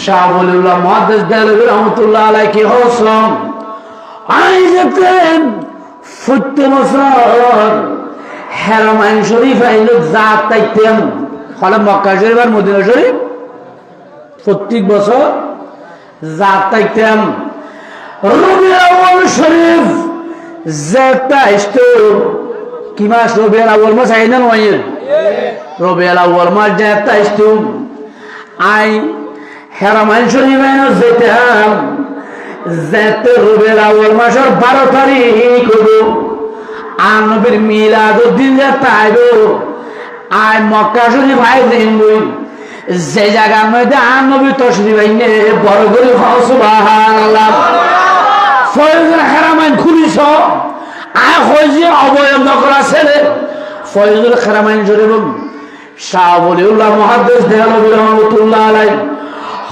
শাহ ওলিউল্লাহ মুহাদ্দিস দেহলভী রহমাতুল্লাহ আলাইহি কি হসম আইজেন প্রত্যেক বছর হারামাইন শরীফ আইলো জাত তাইতেম হলে মক্কা শরীফ আর মদিনা শরীফ প্রত্যেক বছর জাত তাইতেম রবিউল আউয়াল শরীফ যেটা ইস্তো কি মাস রবিউল আউয়াল মাস আইনা নয় রবিউল আউয়াল মাস যেটা ইস্তো আই হারামাইন শরীফ আইনো যেতাম যেতে রবিউল আউয়াল মাসের 12 তারিখ হলো আর নবীর মিলাদুদ্দিন যেটা আইলো আই মক্কা শরীফ আইদিন যে জায়গার মধ্যে আর নবী তশরিফ আইনে বড় করে সুবহানাল্লাহ ফয়জুল হারামাইন খুলিছ আয় হইছে অবয়ব নকরা ছেলে ফয়জুল হারামাইন শরীফ শাহ ওলিউল্লাহ মুহাদ্দিস দেহলভী রহমাতুল্লাহ আলাইহি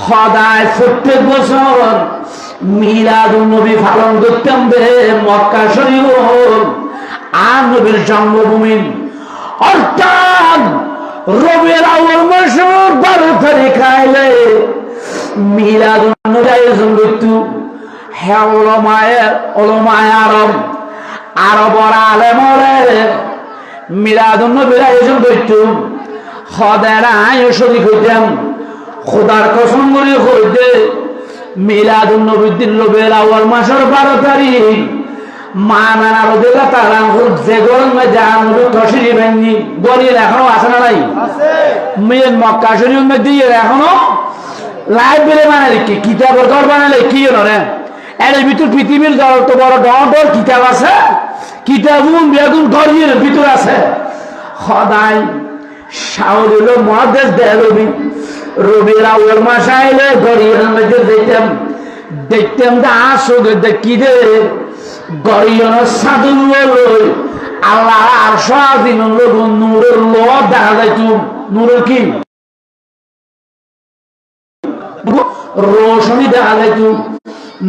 সদায় প্রত্যেক বছর মিলাদুন নবী পালন করতেন মক্কা শরীফ আর নবীর জন্মভূমি অর্থাৎ রবিউল আউয়াল মাসের 12 তারিখ আইলে মিলাদুন নবী আয়োজন করত হ্যাঁ ওলামায়ে আরবর আলেমরে মিলাদুন নবীর আয়োজন করত খোদারা আয়ো শরীক হইতাম খোদার কসম করে হইতে মিলাদুন নবীর দিন রবিউল আউয়াল মাসের 12 তারিখ মা নানা রোদেলা তারা যে গরম জাহানুর তশরিফ আইনি গলির এখনো আছে না নাই মেয়ের মক্কা শরীফ দিয়ে এখনো লাইব্রেরি বানালে কি কিতাবের ঘর বানালে কি রে এর ভিতর পৃথিবীর যত বড় ডর কিতাব আছে কিতাব বেগুন গলির ভিতর আছে খোদাই শাহ ওলিউল্লাহ মুহাদ্দিস দেহলভী রবিউল আউয়াল মাস আইলে গলির মধ্যে দেখতাম যে আসলে দেখি রে গরিয়নের সাধু লই আল্লাহ আর সাদিন লোক নূরের লো দেখা যাইতো নূরের কি রোশনি দেখা যাইতো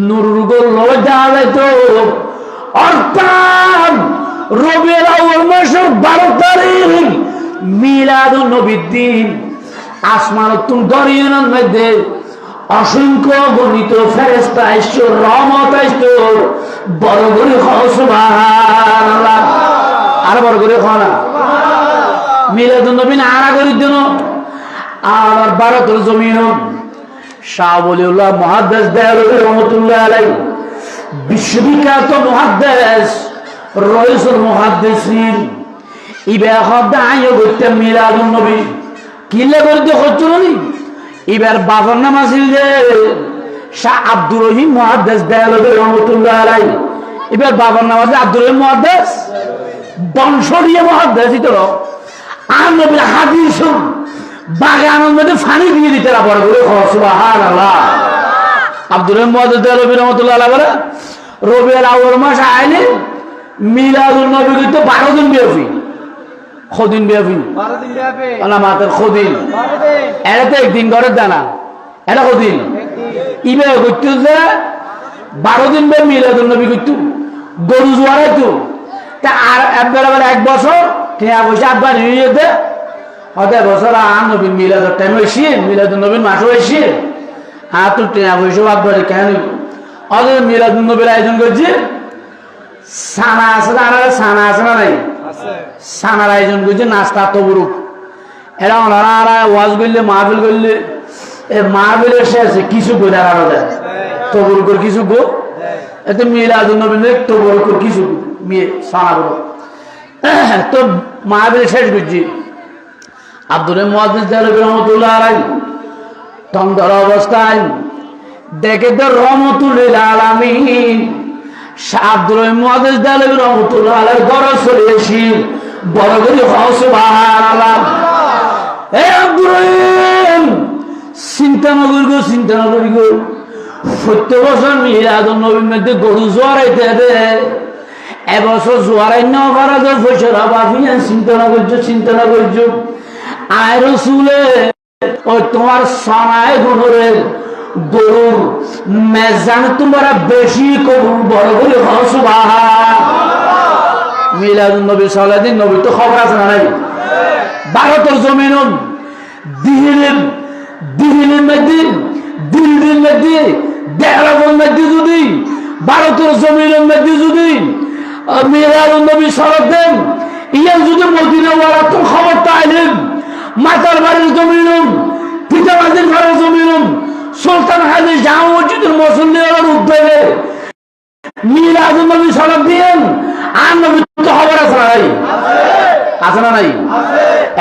নূরের লো দেখা যাইতো অর্থাৎ রবিউল আউয়াল মাসের 12 তারিখ মিলাদুন নবীর দিন আসমানতুন গরিয়নের মধ্যে অসংখ্য গণিত ফেরেশতা আইসো রহমত আইসো বড় করে সুবহানাল্লাহ আর বড় করে খানা মিলাদুন নবী আরা করি দেন আর ভারতের জমিন শাহ ওলিউল্লাহ মুহাদ্দিস দেহলভী রহমাতুল্লাহ আলাইহি বিশ্ববিখ্যাত মুহাদ্দিস রাইসুল মুহাদ্দিসিন ইবা খবদা আইও করতে মিলাদুন নবী কিলে করতে হচ্ছনি এবার বাবার নাম আছিল যে শাহ আব্দুর রহিম মুহাদ্দিস দেহলভী রহমাতুল্লাহ আলাইহি এবার বাবার নাম আছে আব্দুর রহিম মুহাদ্দিস বংশীয় মুহাদ্দিস তো আর নবীর হাদিস বাগানের মধ্যে পানি দিয়ে দিতে বড় করে সুবহানাল্লাহ আব্দুর রহিম মুহাদ্দিস দেহলভী রহমাতুল্লাহ আলাইহি বলে রবিউল আউয়াল মাস আইলে মিলাদুন নবী তো 12 দিন ব্যাপী খদিন ব্যাপী 12 দিন ব্যাপী আলামাতের খদিন 12 দিন এটা তো একদিন ঘরের দানা এটা খদিন ইবে করতে যে 12 দিন বে মিলাদুন নবী করতে গরু জোয়ারাইতো তা আর একবার এক বছর টিয়া পয়সা একবার নিয়ে যেতে হতে বছর আর নবীর মিলাদের টাইম হয়েছি মিলাদুন নবীর মাস হয়েছি আর তো টিয়া পয়সা একবার কেন অথচ মিলাদুন নবীর আয়োজন করছি সানা আছে না সানা আছে না নাই সানার আয়োজন করছে নাস্তা তবরুক এরা ওনারা আর ওয়াজ করলে মাহফিল করলে মাহফিলের শেষে কিছু করে আরো দেয় তবরুকের কিছু গো এতে মিলাদুন নবীর তবরুকের কিছু সানা করো তো মাহফিল শেষ করছি আব্দুর রহিম মুহাদ্দিস দেহলভী রহমাতুল্লাহ আলাইহি তন্দর অবস্থায় দেখে তো রহমতুল লিল আলামিন শাহ আব্দুর রহিম মুহাদ্দিস দেহলভী রহমাতুল্লাহ আলাইহি ঘর চলে এসি বড় করে সুবহানাল্লাহ এ আব্দুর রহিম চিন্তা নগর গো প্রত্যেক বছর মিলাদুন নবীর মধ্যে গরু জোয়ারাইতে দে এবছর জোয়ারাই না পারা তো পয়সার অভাব চিন্তা না করছো আয় রসুলে ওই তোমার সনায় গুণরের গরুর মেজান তোমরা বেশি কবুল বড় করে মিলাদুন নবী সাল্লাল্লাহু আলাইহি নবী তো খবর আছে না নাই ভারতের জমিন দিল্লির মধ্যে মধ্যে দেহরাদুন মধ্যে যদি ভারতের জমিনের মধ্যে যদি মিরাজুন নবী সড়ক দেন ইয়ার যদি মদিনা ওয়ালা তো খবর তাইলেন মাতার বাড়ির জমিনুন পিতামাদের ঘরের জমিনুন সুলতান হাজি জামা মসজিদের মুসল্লিদের উদ্যোগে মিরাজুন নবী সড়ক দিয়েন আর নবী তো খবর আছে না নাই? আছে না নাই?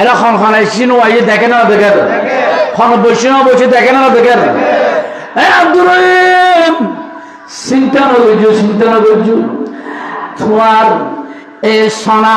এরা খনখানায় সিনো আইয়ে দেখে না দেখেন, খন বসে বসে দেখে না দেখেন। আব্দুর রহিম চিন্তা না করছো, চিন্তা না করছো, তোমার এই সোনা